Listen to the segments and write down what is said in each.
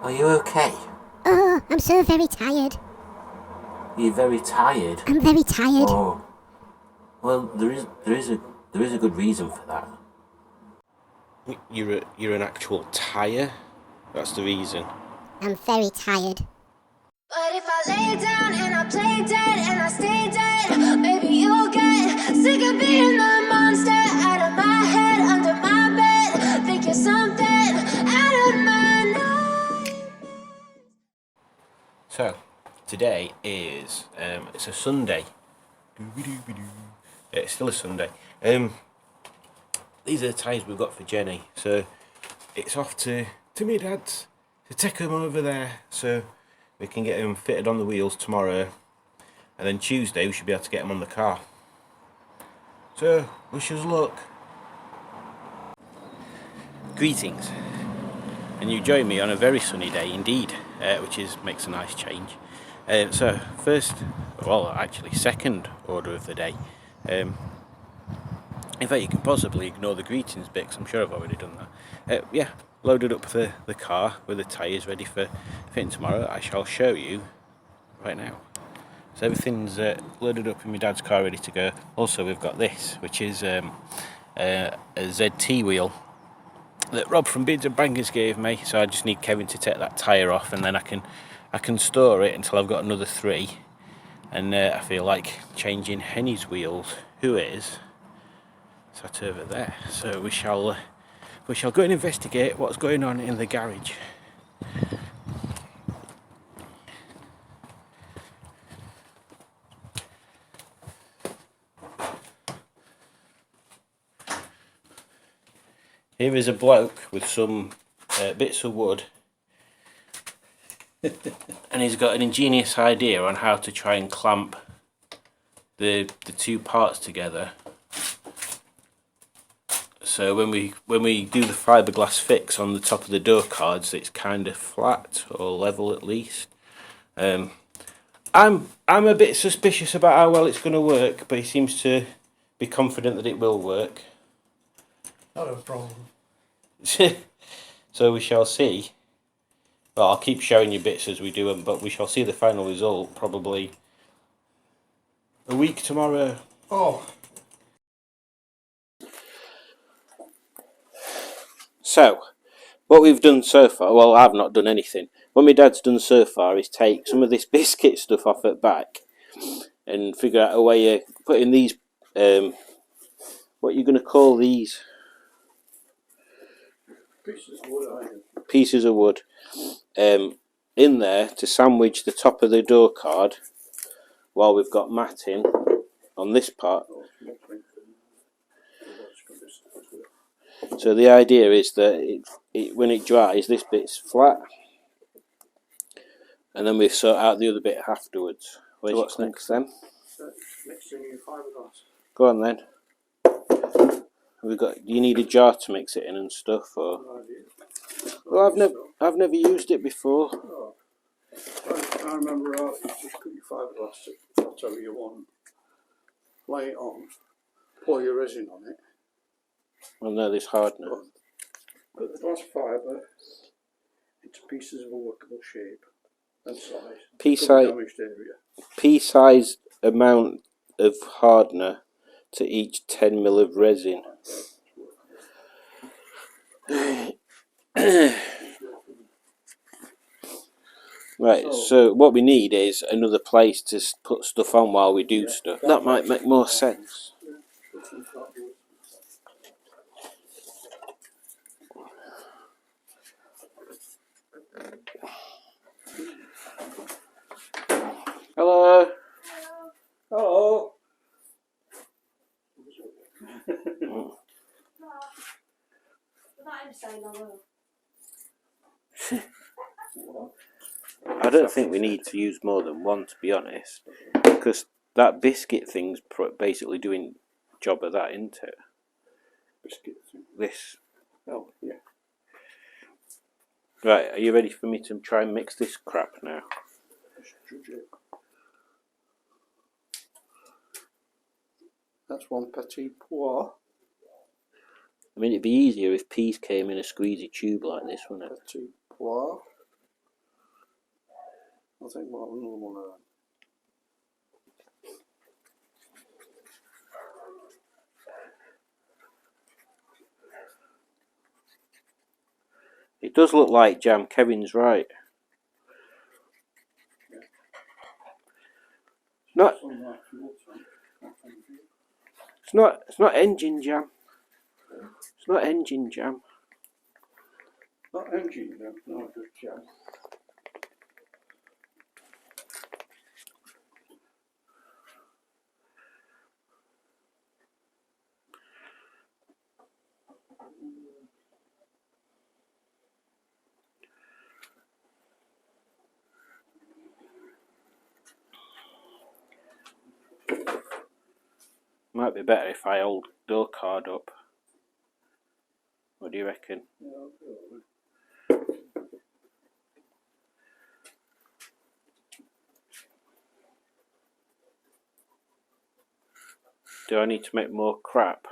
Are you okay? Oh, I'm so very tired. You're very tired. I'm very tired. Oh, well, there is a good reason for that. You're an actual tyre? That's the reason. I'm very tired. But if I lay down and I play dead and I stay dead, maybe you'll get sick of being the monster out of my head, under my bed. Think you're something out of my nightmares. So, today is it's a Sunday. It's still a Sunday. These are the tyres we've got for Jenny. So it's off to my dad's to take them over there so we can get them fitted on the wheels tomorrow, and then Tuesday we should be able to get them on the car. So wish us luck. Greetings, and you join me on a very sunny day indeed, which makes a nice change. So first, well actually second order of the day. In fact, you can possibly ignore the greetings bit because I'm sure I've already done that. Yeah, loaded up the car with the tyres ready for fitting tomorrow. I shall show you right now. So everything's loaded up in my dad's car ready to go. Also we've got this, which is a ZT wheel that Rob from Beards and Bangers gave me. So I just need Kevin to take that tyre off, and then I can store it until I've got another 3. And I feel like changing Henny's wheels, who is sat over there. So we shall go and investigate what's going on in the garage. Here is a bloke with some bits of wood, and he's got an ingenious idea on how to try and clamp the 2 parts together. So when we do the fiberglass fix on the top of the door cards, it's kind of flat or level at least. I'm a bit suspicious about how well it's going to work, but he seems to be confident that it will work. Not a problem. So we shall see. Well, I'll keep showing you bits as we do them, but we shall see the final result probably a week tomorrow. Oh. So, what we've done so far, well, I've not done anything. What my dad's done so far is take some of this biscuit stuff off at back and figure out a way of putting these, what you're going to call these? Pieces of wood in there to sandwich the top of the door card while we've got matting on this part. So the idea is that when it dries, this bit's flat, and then we sort out the other bit afterwards. So what's next then? Mixing your fiberglass. Go on then. Do you need a jar to mix it in and stuff, or? Well, I've never used it before. Oh. I remember you just put your fiberglass to whatever you want, lay it on, pour your resin on it. Well, no, this hardener. Put the glass fibre into pieces of a workable shape and size. Pea-sized amount of hardener to each 10 ml of resin. Right, so what we need is another place to put stuff on while we do stuff. That might make more sense. Hello. Hello. I don't think we need to use more than one, to be honest, because that biscuit thing's basically doing job of that, isn't it? Biscuit thing. This. Oh, yeah. Right, are you ready for me to try and mix this crap now? That's one petit pois. I mean, it'd be easier if peas came in a squeezy tube like this, wouldn't it? Petit pois. I think we'll have another one of them. It does look like jam. Kevin's right. Not. It's not. It's not engine jam. It's not engine jam. Not engine jam. No, just jam. Might be better if I hold door card up. What do you reckon? Yeah, Do I need to make more crap?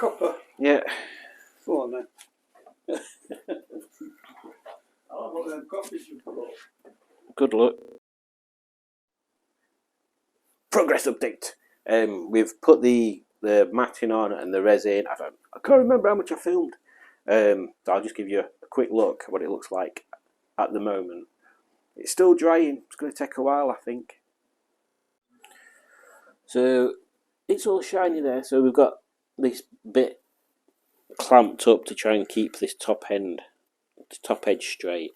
copper. Yeah. Go on then. I'll put them copies you brought. Good luck. Progress update. We've put the matting on and the resin. I can't remember how much I filmed. So I'll just give you a quick look at what it looks like at the moment. It's still drying. It's going to take a while, I think. So it's all shiny there. So we've got this bit clamped up to try and keep this top edge straight.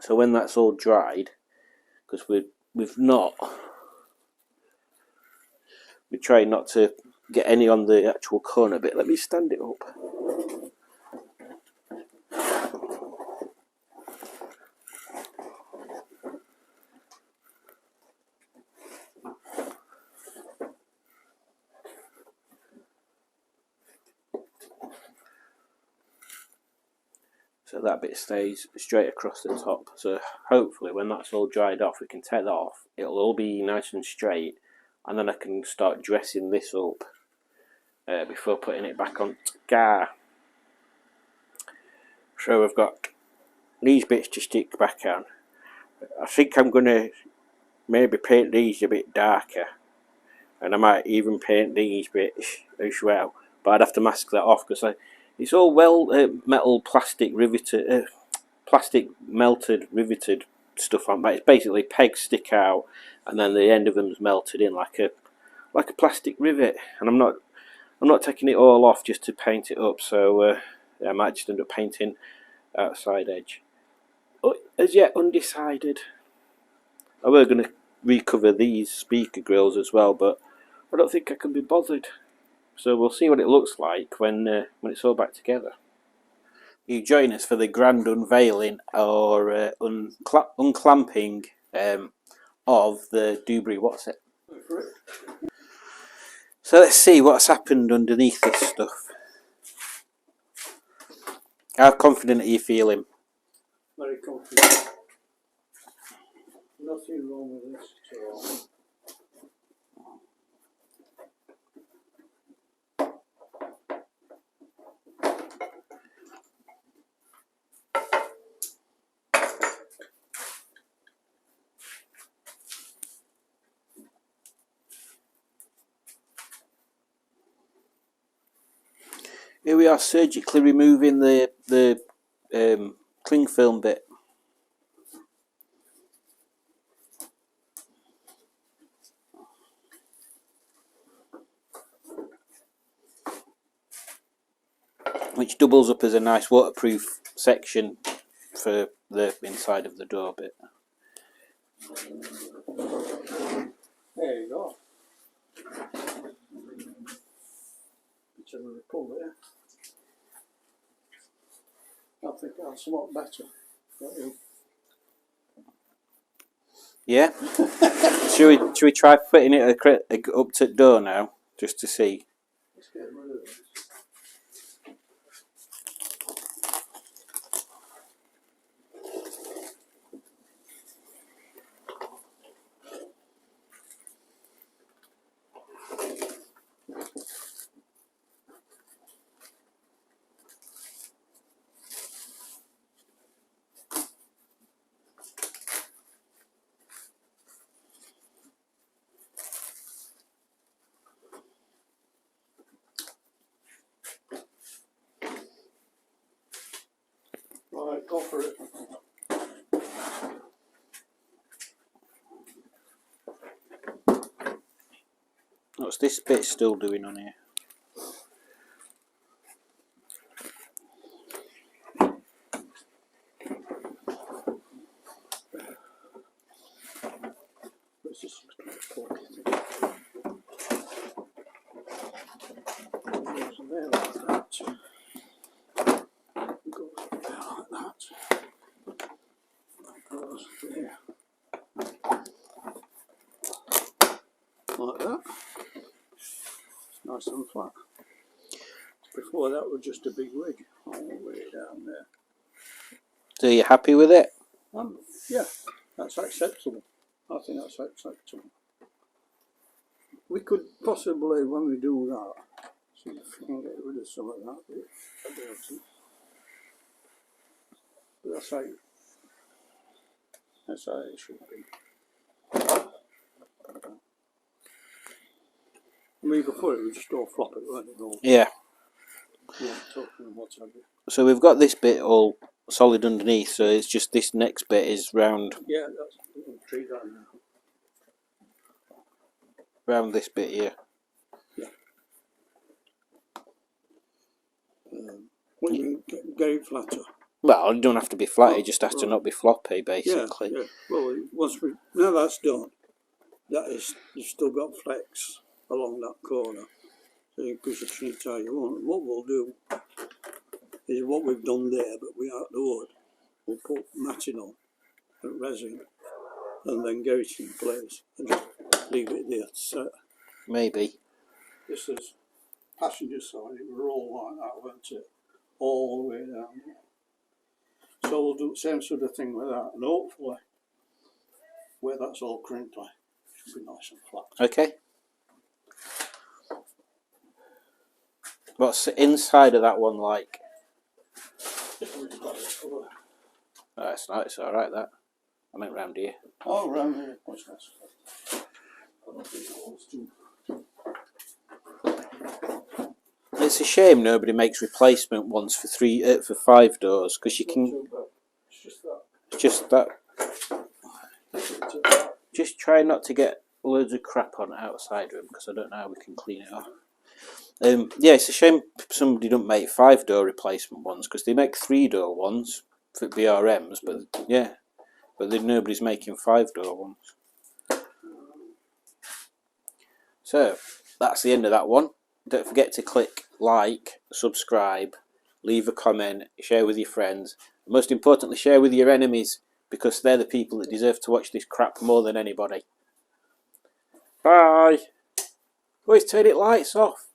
So when that's all dried, because we're trying not to get any on the actual corner bit. Let me stand it up. So that bit stays straight across the top. So hopefully when that's all dried off, we can take that off. It'll all be nice and straight, and then I can start dressing this up before putting it back on the car. So we've got these bits to stick back on. I think I'm going to maybe paint these a bit darker, and I might even paint these bits as well, but I'd have to mask that off because it's all metal plastic riveted, plastic melted riveted stuff on. But it's basically pegs stick out, and then the end of them's melted in like a plastic rivet. And I'm not taking it all off just to paint it up. So yeah, I might just end up painting outside edge. As yet undecided. I were going to recover these speaker grills as well, but I don't think I can be bothered. So we'll see what it looks like when it's all back together. You join us for the grand unveiling or unclamping of the Dewberry. What's it? So let's see what's happened underneath this stuff. How confident are you feeling? Very confident. Nothing wrong with this at all. Here we are surgically removing the cling film bit. Which doubles up as a nice waterproof section for the inside of the door bit. There you go. to pull there. I think that's a lot better. Don't you? Yeah. should we try fitting it up to the door now, just to see? Let's get rid of this. Right, go for it. What's this bit still doing on here? Let's just poke it in. Goes there like that. Goes there like that. That goes there. Like that. It's nice and flat. Before that was just a big ridge all the way down there. So you're happy with it? Yeah, that's acceptable. I think that's acceptable. We could possibly, when we do that, see if we can get rid of some of that bit. But that's how it should be. I mean, before it was just all flop it, weren't it? All, Yeah. talking and what have you. So we've got this bit all solid underneath, so it's just this next bit is round Yeah, that's a tree down now. round this bit here. When you get it flatter. Well, it don't have to be flat, it just has to not be floppy, basically. Yeah. Well, now that's done, you've still got flex along that corner. So you push the tree tie you want. What we'll do is what we've done there, but without the wood. We'll put matting on and resin, and then get it in place and just leave it there to set. Maybe. This is passenger side. It will roll like that, won't it? All the way down there. So we'll do the same sort of thing with that, and hopefully, where that's all crinkly, it should be nice and flat. Okay. What's the inside of that one like? Oh, it's nice, it's alright that. I meant round here. Oh, round here. What's that? It's a shame nobody makes replacement ones for 5 doors, because you can. It's just that. Just that. Just try not to get loads of crap on outside room, because I don't know how we can clean it off. Yeah, it's a shame somebody don't make 5 door replacement ones, because they make 3 door ones for BRMs, but yeah, but then nobody's making 5 door ones. So that's the end of that one. Don't forget to click like, subscribe, leave a comment, share with your friends. Most importantly, share with your enemies, because they're the people that deserve to watch this crap more than anybody. Bye. Always turn it lights off.